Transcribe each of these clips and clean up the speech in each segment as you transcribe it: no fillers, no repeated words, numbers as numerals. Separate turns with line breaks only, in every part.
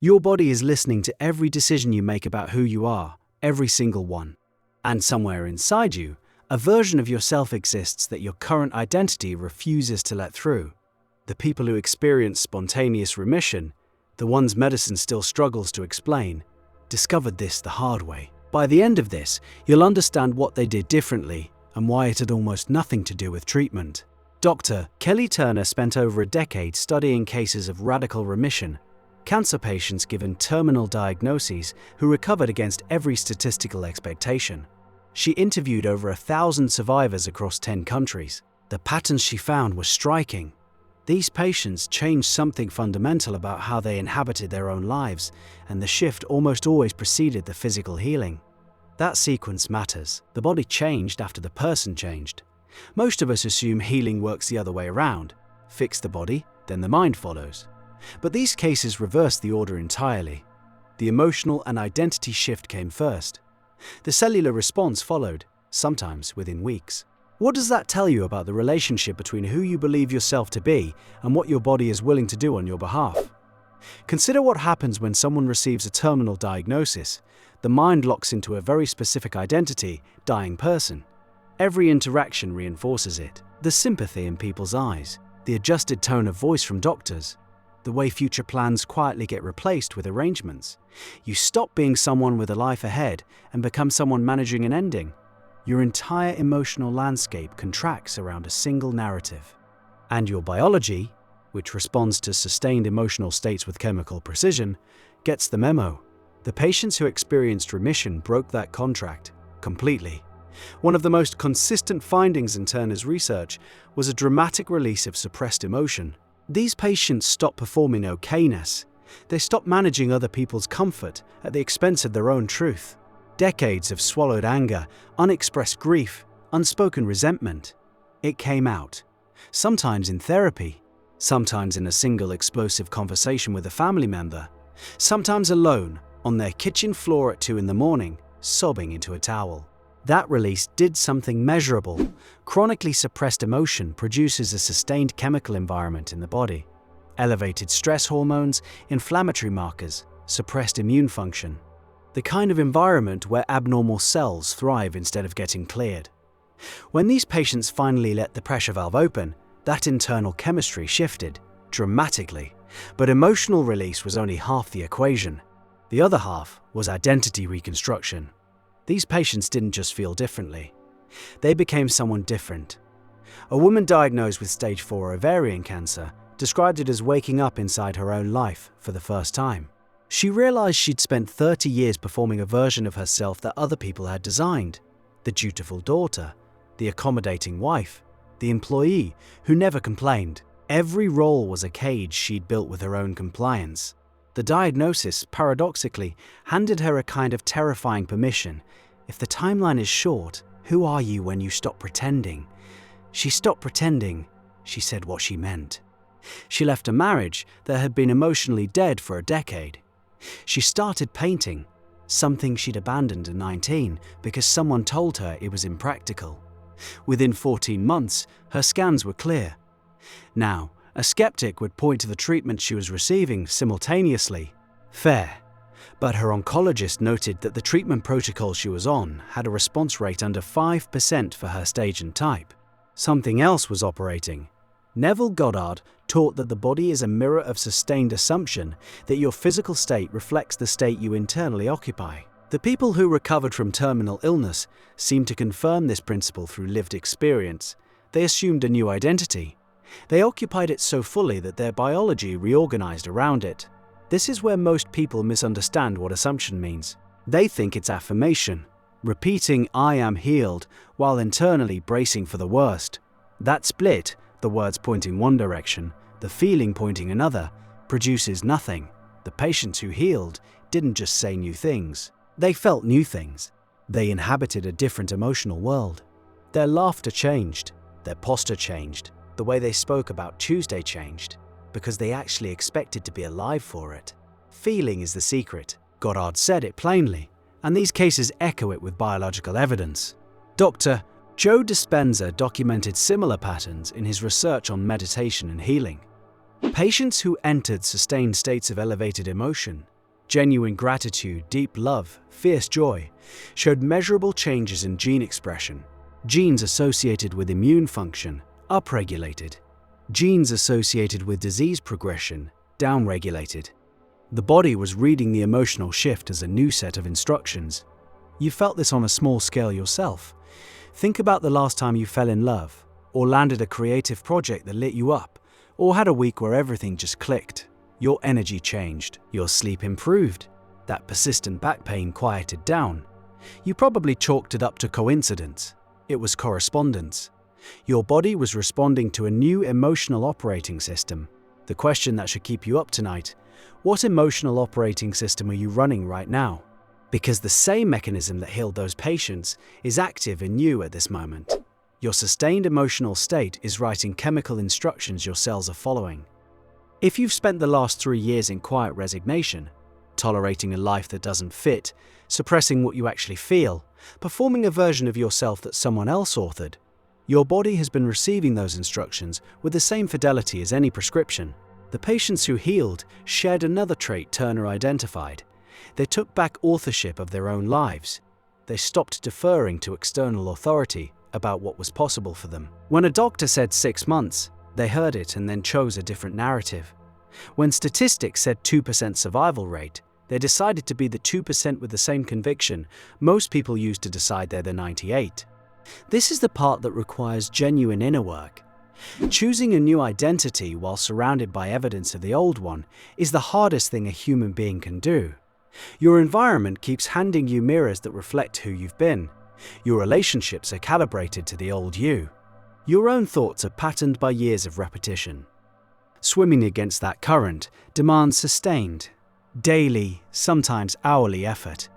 Your body is listening to every decision you make about who you are, every single one. And somewhere inside you, a version of yourself exists that your current identity refuses to let through. The people who experience spontaneous remission, the ones medicine still struggles to explain, discovered this the hard way. By the end of this, you'll understand what they did differently and why it had almost nothing to do with treatment. Dr. Kelly Turner spent over a decade studying cases of radical remission, cancer patients given terminal diagnoses who recovered against every statistical expectation. She interviewed over 1,000 survivors across 10 countries. The patterns she found were striking. These patients changed something fundamental about how they inhabited their own lives, and the shift almost always preceded the physical healing. That sequence matters. The body changed after the person changed. Most of us assume healing works the other way around. Fix the body, then the mind follows. But these cases reverse the order entirely. The emotional and identity shift came first. The cellular response followed, sometimes within weeks. What does that tell you about the relationship between who you believe yourself to be and what your body is willing to do on your behalf? Consider what happens when someone receives a terminal diagnosis. The mind locks into a very specific identity, dying person. Every interaction reinforces it. The sympathy in people's eyes, the adjusted tone of voice from doctors, the way future plans quietly get replaced with arrangements. You stop being someone with a life ahead and become someone managing an ending. Your entire emotional landscape contracts around a single narrative. And your biology, which responds to sustained emotional states with chemical precision, gets the memo. The patients who experienced remission broke that contract completely. One of the most consistent findings in Turner's research was a dramatic release of suppressed emotion. These patients stopped performing okayness. They stopped managing other people's comfort at the expense of their own truth. Decades of swallowed anger, unexpressed grief, unspoken resentment. It came out. Sometimes in therapy, sometimes in a single explosive conversation with a family member, sometimes alone on their kitchen floor at 2 a.m, sobbing into a towel. That release did something measurable. Chronically suppressed emotion produces a sustained chemical environment in the body. Elevated stress hormones, inflammatory markers, suppressed immune function. The kind of environment where abnormal cells thrive instead of getting cleared. When these patients finally let the pressure valve open, that internal chemistry shifted dramatically. But emotional release was only half the equation. The other half was identity reconstruction. These patients didn't just feel differently. They became someone different. A woman diagnosed with stage 4 ovarian cancer described it as waking up inside her own life for the first time. She realized she'd spent 30 years performing a version of herself that other people had designed. The dutiful daughter, the accommodating wife, the employee who never complained. Every role was a cage she'd built with her own compliance. The diagnosis, paradoxically, handed her a kind of terrifying permission. If the timeline is short, who are you when you stop pretending? She stopped pretending. She said what she meant. She left a marriage that had been emotionally dead for a decade. She started painting, something she'd abandoned at 19 because someone told her it was impractical. Within 14 months, her scans were clear. Now, a skeptic would point to the treatment she was receiving simultaneously. Fair. But her oncologist noted that the treatment protocol she was on had a response rate under 5% for her stage and type. Something else was operating. Neville Goddard taught that the body is a mirror of sustained assumption that your physical state reflects the state you internally occupy. The people who recovered from terminal illness seemed to confirm this principle through lived experience. They assumed a new identity. They occupied it so fully that their biology reorganized around it. This is where most people misunderstand what assumption means. They think it's affirmation, repeating "I am healed" while internally bracing for the worst. That split, the words pointing one direction, the feeling pointing another, produces nothing. The patients who healed didn't just say new things. They felt new things. They inhabited a different emotional world. Their laughter changed. Their posture changed. The way they spoke about Tuesday changed, because they actually expected to be alive for it. Feeling is the secret. Goddard said it plainly, and these cases echo it with biological evidence. Dr. Joe Dispenza documented similar patterns in his research on meditation and healing. Patients who entered sustained states of elevated emotion genuine gratitude, deep love, fierce joy, showed measurable changes in gene expression. Genes associated with immune function, upregulated. Genes associated with disease progression, downregulated. The body was reading the emotional shift as a new set of instructions. You felt this on a small scale yourself. Think about the last time you fell in love, or landed a creative project that lit you up, or had a week where everything just clicked. Your energy changed, your sleep improved, that persistent back pain quieted down. You probably chalked it up to coincidence. It was correspondence. Your body was responding to a new emotional operating system. The question that should keep you up tonight: what emotional operating system are you running right now? Because the same mechanism that healed those patients is active in you at this moment. Your sustained emotional state is writing chemical instructions your cells are following. If you've spent the last 3 years in quiet resignation, tolerating a life that doesn't fit, suppressing what you actually feel, performing a version of yourself that someone else authored, your body has been receiving those instructions with the same fidelity as any prescription. The patients who healed shared another trait Turner identified. They took back authorship of their own lives. They stopped deferring to external authority about what was possible for them. When a doctor said 6 months, they heard it and then chose a different narrative. When statistics said 2% survival rate, they decided to be the 2% with the same conviction most people use to decide they're the 98. This is the part that requires genuine inner work. Choosing a new identity while surrounded by evidence of the old one is the hardest thing a human being can do. Your environment keeps handing you mirrors that reflect who you've been. Your relationships are calibrated to the old you. Your own thoughts are patterned by years of repetition. Swimming against that current demands sustained, daily, sometimes hourly effort.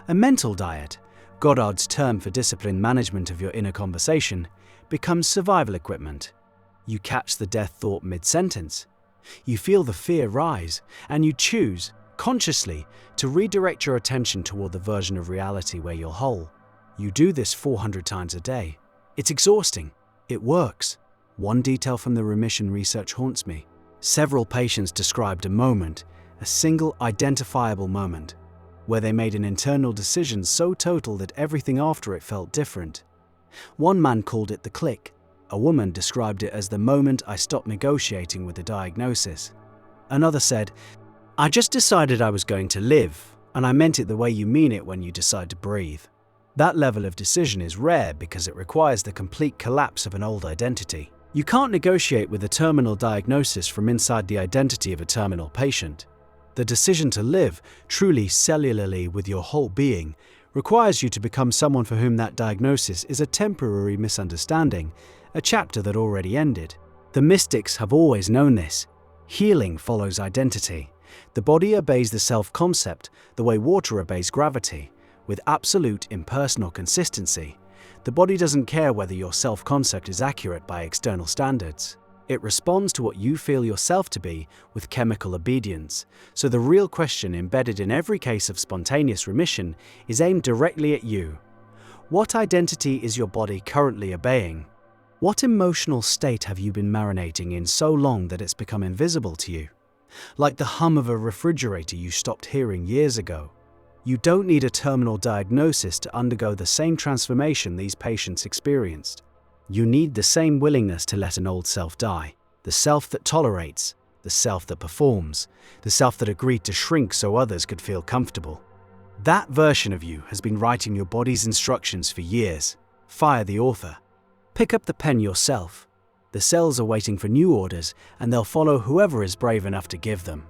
A mental diet, Goddard's term for disciplined management of your inner conversation, becomes survival equipment. You catch the death thought mid-sentence. You feel the fear rise, and you choose, consciously, to redirect your attention toward the version of reality where you're whole. You do this 400 times a day. It's exhausting. It works. One detail from the remission research haunts me. Several patients described a moment, a single identifiable moment, where they made an internal decision so total that everything after it felt different. One man called it the click. A woman described it as the moment I stopped negotiating with the diagnosis. Another said, "I just decided I was going to live, and I meant it the way you mean it when you decide to breathe." That level of decision is rare because it requires the complete collapse of an old identity. You can't negotiate with a terminal diagnosis from inside the identity of a terminal patient. The decision to live, truly cellularly with your whole being, requires you to become someone for whom that diagnosis is a temporary misunderstanding, a chapter that already ended. The mystics have always known this. Healing follows identity. The body obeys the self-concept the way water obeys gravity, with absolute impersonal consistency. The body doesn't care whether your self-concept is accurate by external standards. It responds to what you feel yourself to be with chemical obedience. So the real question embedded in every case of spontaneous remission is aimed directly at you. What identity is your body currently obeying? What emotional state have you been marinating in so long that it's become invisible to you? Like the hum of a refrigerator you stopped hearing years ago. You don't need a terminal diagnosis to undergo the same transformation these patients experienced. You need the same willingness to let an old self die, the self that tolerates, the self that performs, the self that agreed to shrink so others could feel comfortable. That version of you has been writing your body's instructions for years. Fire the author. Pick up the pen yourself. The cells are waiting for new orders, and they'll follow whoever is brave enough to give them.